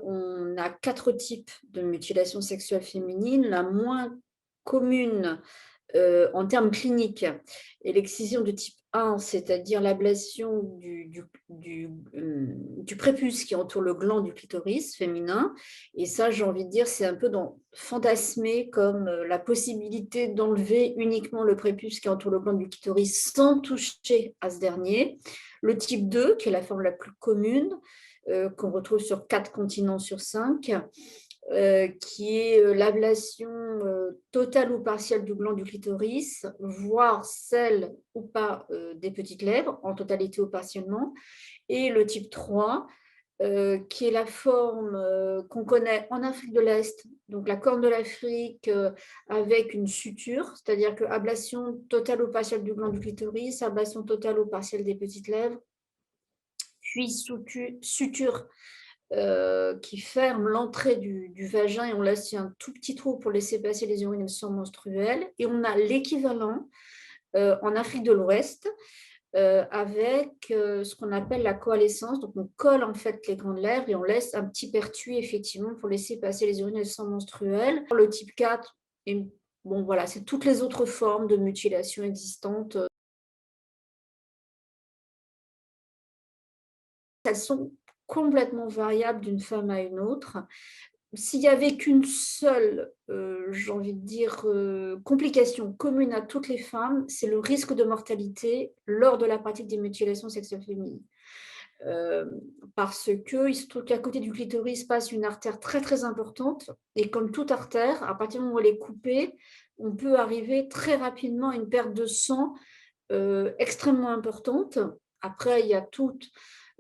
on a 4 types de mutilations sexuelles féminines. La moins commune en termes cliniques est l'excision de type 1, c'est-à-dire l'ablation du prépuce qui entoure le gland du clitoris féminin. Et ça, j'ai envie de dire, c'est un peu fantasmé comme la possibilité d'enlever uniquement le prépuce qui entoure le gland du clitoris sans toucher à ce dernier. Le type 2, qui est la forme la plus commune, qu'on retrouve sur 4 continents sur 5, qui est l'ablation totale ou partielle du gland du clitoris, voire celle ou pas des petites lèvres, en totalité ou partiellement. Et le type 3, qui est la forme qu'on connaît en Afrique de l'Est, donc la Corne de l'Afrique avec une suture, c'est-à-dire que ablation totale ou partielle du gland du clitoris, ablation totale ou partielle des petites lèvres, puis suture qui ferme l'entrée du vagin et on laisse un tout petit trou pour laisser passer les urines et le sang menstruel. Et on a l'équivalent en Afrique de l'Ouest avec ce qu'on appelle la coalescence. Donc, on colle en fait les grandes lèvres et on laisse un petit pertuis effectivement pour laisser passer les urines et le sang menstruel. Le type 4, bon, voilà, c'est toutes les autres formes de mutilation existantes. Elles sont complètement variables d'une femme à une autre. S'il n'y avait qu'une seule, j'ai envie de dire, complication commune à toutes les femmes, c'est le risque de mortalité lors de la pratique des mutilations sexuelles féminines. Parce qu'il se trouve qu'à côté du clitoris passe une artère très très importante et comme toute artère, à partir du moment où elle est coupée, on peut arriver très rapidement à une perte de sang extrêmement importante. Après, il y a tout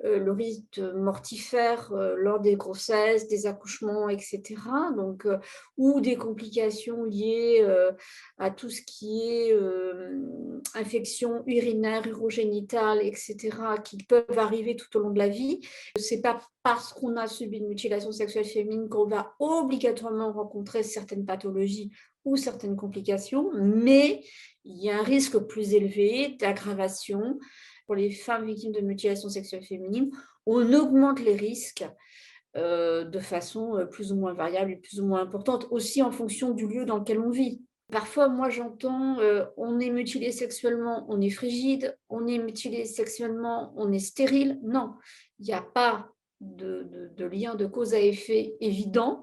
le risque mortifère lors des grossesses, des accouchements, etc. Donc, ou des complications liées à tout ce qui est infection urinaire, urogénitale, etc., qui peuvent arriver tout au long de la vie. Ce n'est pas parce qu'on a subi une mutilation sexuelle féminine qu'on va obligatoirement rencontrer certaines pathologies ou certaines complications, mais il y a un risque plus élevé d'aggravation pour les femmes victimes de mutilations sexuelles féminines. On augmente les risques de façon plus ou moins variable et plus ou moins importante, aussi en fonction du lieu dans lequel on vit. Parfois, moi, j'entends on est mutilé sexuellement, on est frigide, on est mutilé sexuellement, on est stérile. Non, il n'y a pas de lien de cause à effet évident.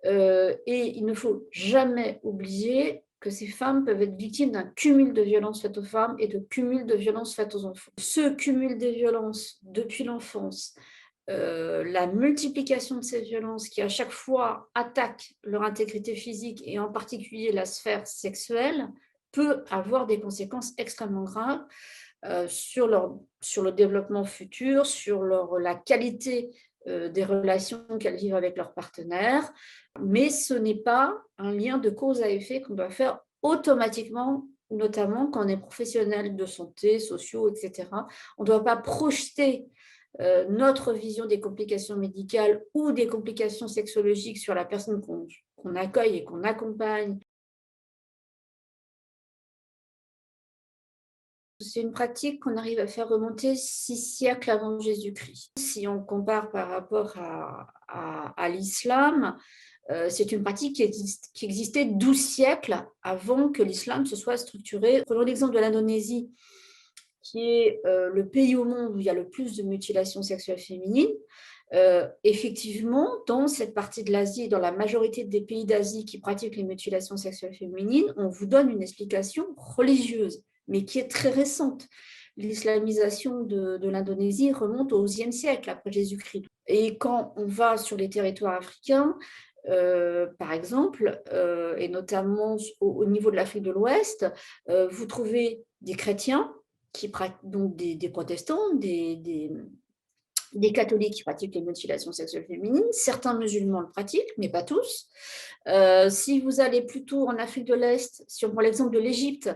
Et il ne faut jamais oublier que ces femmes peuvent être victimes d'un cumul de violences faites aux femmes et de cumul de violences faites aux enfants. Ce cumul des violences depuis l'enfance, la multiplication de ces violences qui à chaque fois attaquent leur intégrité physique et en particulier la sphère sexuelle, peut avoir des conséquences extrêmement graves sur le développement futur, sur la qualité des relations qu'elles vivent avec leurs partenaires, mais ce n'est pas un lien de cause à effet qu'on doit faire automatiquement, notamment quand on est professionnel de santé, sociaux, etc. On ne doit pas projeter notre vision des complications médicales ou des complications sexologiques sur la personne qu'on accueille et qu'on accompagne. C'est une pratique qu'on arrive à faire remonter 6 siècles avant Jésus-Christ. Si on compare par rapport à l'islam, c'est une pratique qui existait 12 siècles avant que l'islam se soit structuré. Prenons l'exemple de l'Indonésie, qui est le pays au monde où il y a le plus de mutilations sexuelles féminines. Effectivement, dans cette partie de l'Asie, dans la majorité des pays d'Asie qui pratiquent les mutilations sexuelles féminines, on vous donne une explication religieuse, mais qui est très récente. L'islamisation de l'Indonésie remonte au XIe siècle après Jésus-Christ. Et quand on va sur les territoires africains, par exemple, et notamment au niveau de l'Afrique de l'Ouest, vous trouvez des chrétiens, donc des protestants, des catholiques qui pratiquent les mutilations sexuelles féminines. Certains musulmans le pratiquent, mais pas tous. Si vous allez plutôt en Afrique de l'Est, si on prend l'exemple de l'Égypte,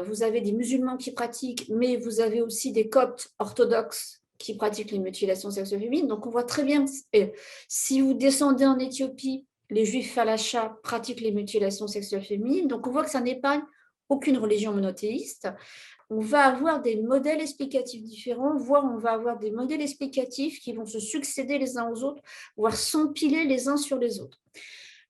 vous avez des musulmans qui pratiquent, mais vous avez aussi des coptes orthodoxes qui pratiquent les mutilations sexuelles féminines. Donc, on voit très bien, si vous descendez en Éthiopie, les juifs falachas pratiquent les mutilations sexuelles féminines. Donc, on voit que ça n'est pas aucune religion monothéiste, on va avoir des modèles explicatifs différents, voire on va avoir des modèles explicatifs qui vont se succéder les uns aux autres, voire s'empiler les uns sur les autres.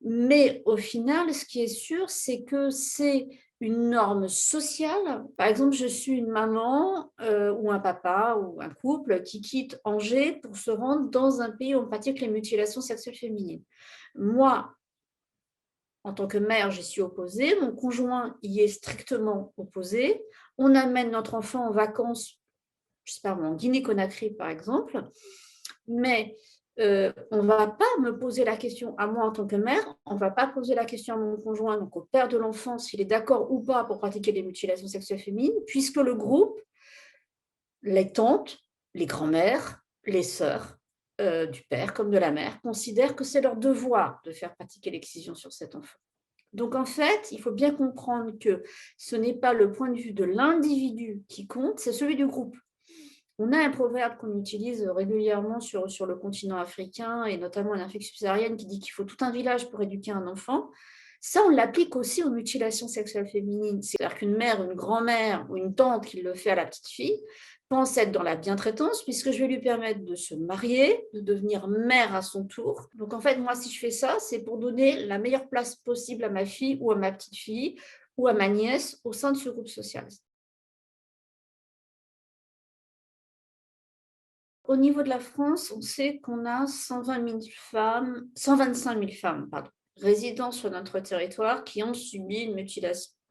Mais au final, ce qui est sûr, c'est que c'est une norme sociale. Par exemple, je suis une maman ou un papa ou un couple qui quitte Angers pour se rendre dans un pays où on pratique les mutilations sexuelles féminines. Moi, en tant que mère, j'y suis opposée. Mon conjoint y est strictement opposé. On amène notre enfant en vacances, je ne sais pas, en Guinée-Conakry, par exemple. Mais on ne va pas me poser la question à moi en tant que mère, on ne va pas poser la question à mon conjoint, donc au père de l'enfant, s'il est d'accord ou pas pour pratiquer des mutilations sexuelles féminines, puisque le groupe, les tantes, les grands-mères, les sœurs du père comme de la mère, considèrent que c'est leur devoir de faire pratiquer l'excision sur cet enfant. Donc en fait, il faut bien comprendre que ce n'est pas le point de vue de l'individu qui compte, c'est celui du groupe. On a un proverbe qu'on utilise régulièrement sur le continent africain et notamment en Afrique subsaharienne qui dit qu'il faut tout un village pour éduquer un enfant. Ça, on l'applique aussi aux mutilations sexuelles féminines. C'est-à-dire qu'une mère, une grand-mère ou une tante qui le fait à la petite fille pense être dans la bientraitance puisque je vais lui permettre de se marier, de devenir mère à son tour. Donc en fait, moi, si je fais ça, c'est pour donner la meilleure place possible à ma fille ou à ma petite fille ou à ma nièce au sein de ce groupe social. Au niveau de la France, on sait qu'on a 125 000 femmes résidant sur notre territoire qui ont subi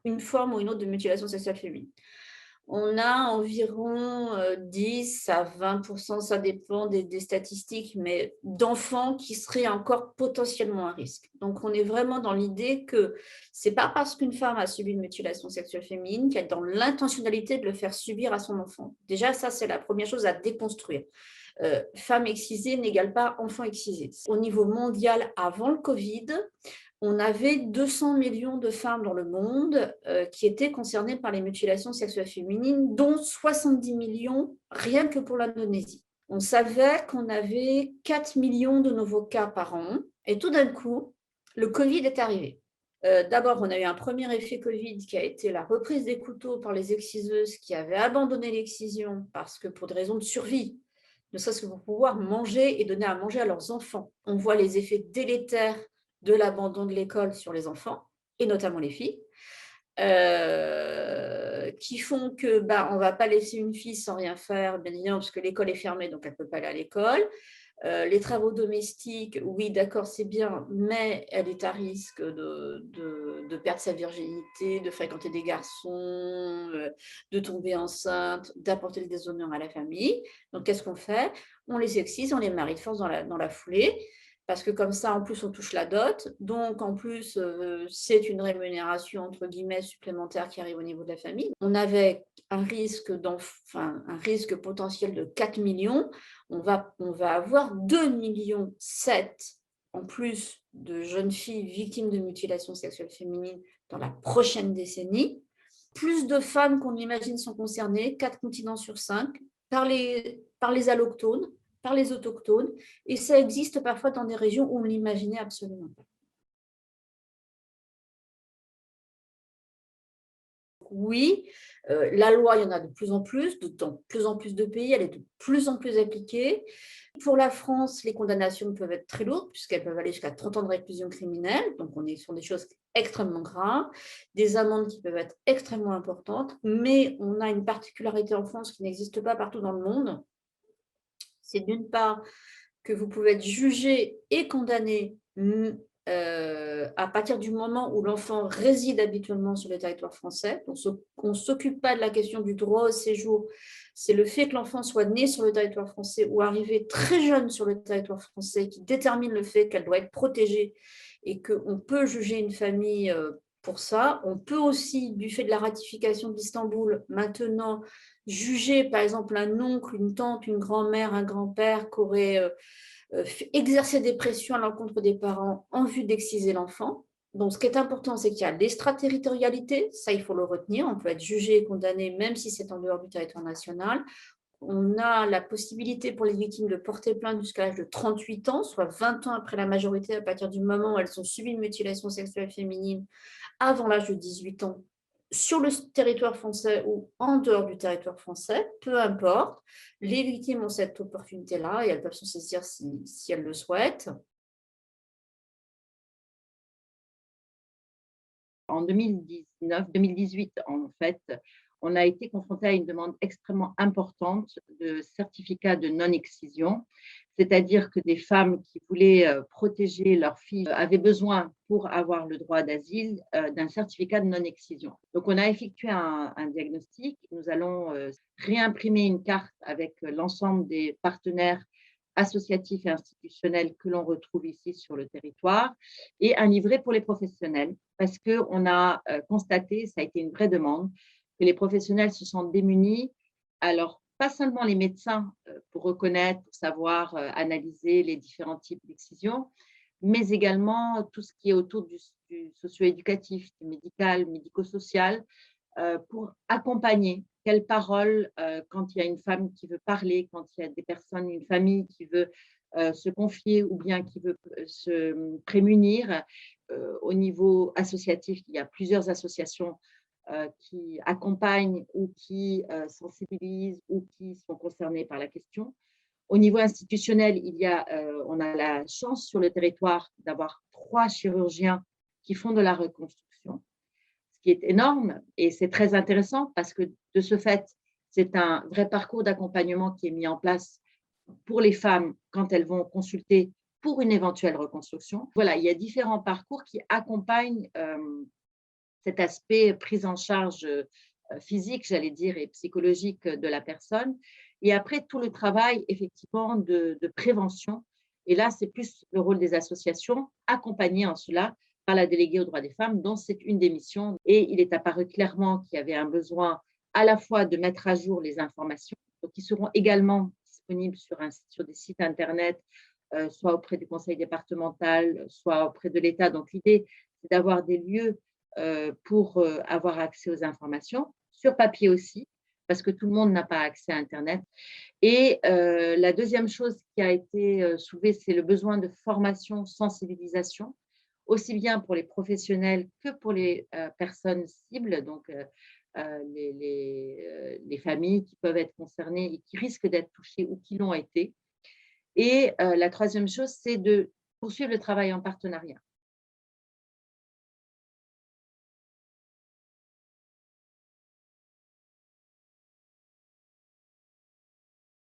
une forme ou une autre de mutilation sexuelle féminine. On a environ 10 à 20%, ça dépend des statistiques, mais d'enfants qui seraient encore potentiellement à risque. Donc, on est vraiment dans l'idée que ce n'est pas parce qu'une femme a subi une mutilation sexuelle féminine qu'elle est dans l'intentionnalité de le faire subir à son enfant. Déjà, ça, c'est la première chose à déconstruire. Femme excisée n'égale pas enfant excisé. Au niveau mondial, avant le Covid, on avait 200 millions de femmes dans le monde qui étaient concernées par les mutilations sexuelles féminines, dont 70 millions rien que pour l'Indonésie. On savait qu'on avait 4 millions de nouveaux cas par an, et tout d'un coup, le Covid est arrivé. D'abord, on a eu un premier effet Covid qui a été la reprise des couteaux par les exciseuses qui avaient abandonné l'excision parce que pour des raisons de survie, ne serait-ce que pour pouvoir manger et donner à manger à leurs enfants. On voit les effets délétères de l'abandon de l'école sur les enfants, et notamment les filles, qui font que on ne va pas laisser une fille sans rien faire, bien évidemment, parce que l'école est fermée, donc elle ne peut pas aller à l'école. Les travaux domestiques, oui, d'accord, c'est bien, mais elle est à risque de perdre sa virginité, de fréquenter des garçons, de tomber enceinte, d'apporter des déshonneurs à la famille. Donc, qu'est-ce qu'on fait? On les excise, on les marie de force dans la foulée, parce que comme ça, en plus, on touche la dot. Donc, en plus, c'est une rémunération, entre guillemets, supplémentaire qui arrive au niveau de la famille. On avait un risque potentiel de 4 millions. On va avoir 2,7 millions en plus de jeunes filles victimes de mutilations sexuelles féminines dans la prochaine décennie. Plus de femmes qu'on imagine sont concernées, 4 continents sur 5, par les allochtones, par les autochtones, et ça existe parfois dans des régions où on ne l'imaginait absolument pas. Oui, la loi, il y en a de plus en plus, dans de plus en plus de pays, elle est de plus en plus appliquée. Pour la France, les condamnations peuvent être très lourdes, puisqu'elles peuvent aller jusqu'à 30 ans de réclusion criminelle, donc on est sur des choses extrêmement graves, des amendes qui peuvent être extrêmement importantes, mais on a une particularité en France qui n'existe pas partout dans le monde. C'est d'une part que vous pouvez être jugé et condamné à partir du moment où l'enfant réside habituellement sur le territoire français. On ne s'occupe pas de la question du droit au séjour. C'est le fait que l'enfant soit né sur le territoire français ou arrivé très jeune sur le territoire français qui détermine le fait qu'elle doit être protégée et qu'on peut juger une famille pour ça. On peut aussi, du fait de la ratification d'Istanbul, maintenant juger par exemple un oncle, une tante, une grand-mère, un grand-père qui aurait exercer des pressions à l'encontre des parents en vue d'exciser l'enfant. Donc, ce qui est important, c'est qu'il y a l'extraterritorialité, ça, il faut le retenir. On peut être jugé et condamné même si c'est en dehors du territoire national. On a la possibilité pour les victimes de porter plainte jusqu'à l'âge de 38 ans, soit 20 ans après la majorité, à partir du moment où elles ont subi une mutilation sexuelle féminine avant l'âge de 18 ans, sur le territoire français ou en dehors du territoire français, peu importe. Les victimes ont cette opportunité-là et elles peuvent s'en saisir si elles le souhaitent. En 2019-2018, en fait, on a été confronté à une demande extrêmement importante de certificats de non-excision, c'est-à-dire que des femmes qui voulaient protéger leurs filles avaient besoin, pour avoir le droit d'asile, d'un certificat de non-excision. Donc, on a effectué un diagnostic. Nous allons réimprimer une carte avec l'ensemble des partenaires associatifs et institutionnels que l'on retrouve ici sur le territoire et un livret pour les professionnels parce qu'on a constaté, ça a été une vraie demande, que les professionnels se sentent démunis. Alors, pas seulement les médecins pour reconnaître, pour savoir analyser les différents types d'excision, mais également tout ce qui est autour du socio-éducatif, du médical, médico-social, pour accompagner. Quelles paroles quand il y a une femme qui veut parler, quand il y a des personnes, une famille qui veut se confier ou bien qui veut se prémunir. Au niveau associatif, il y a plusieurs associations qui accompagnent ou qui sensibilisent ou qui sont concernées par la question. Au niveau institutionnel, on a la chance sur le territoire d'avoir 3 chirurgiens qui font de la reconstruction, ce qui est énorme et c'est très intéressant parce que de ce fait, c'est un vrai parcours d'accompagnement qui est mis en place pour les femmes quand elles vont consulter pour une éventuelle reconstruction. Voilà, il y a différents parcours qui accompagnent cet aspect prise en charge physique, j'allais dire, et psychologique de la personne. Et après, tout le travail, effectivement, de prévention. Et là, c'est plus le rôle des associations, accompagnées en cela par la déléguée aux droits des femmes, dont c'est une des missions. Et il est apparu clairement qu'il y avait un besoin à la fois de mettre à jour les informations, donc qui seront également disponibles sur des sites Internet, soit auprès du conseil départemental, soit auprès de l'État. Donc, l'idée, c'est d'avoir des lieux pour avoir accès aux informations, sur papier aussi, parce que tout le monde n'a pas accès à Internet. Et la deuxième chose qui a été soulevée, c'est le besoin de formation, sensibilisation, aussi bien pour les professionnels que pour les personnes cibles, donc les familles qui peuvent être concernées et qui risquent d'être touchées ou qui l'ont été. Et la troisième chose, c'est de poursuivre le travail en partenariat.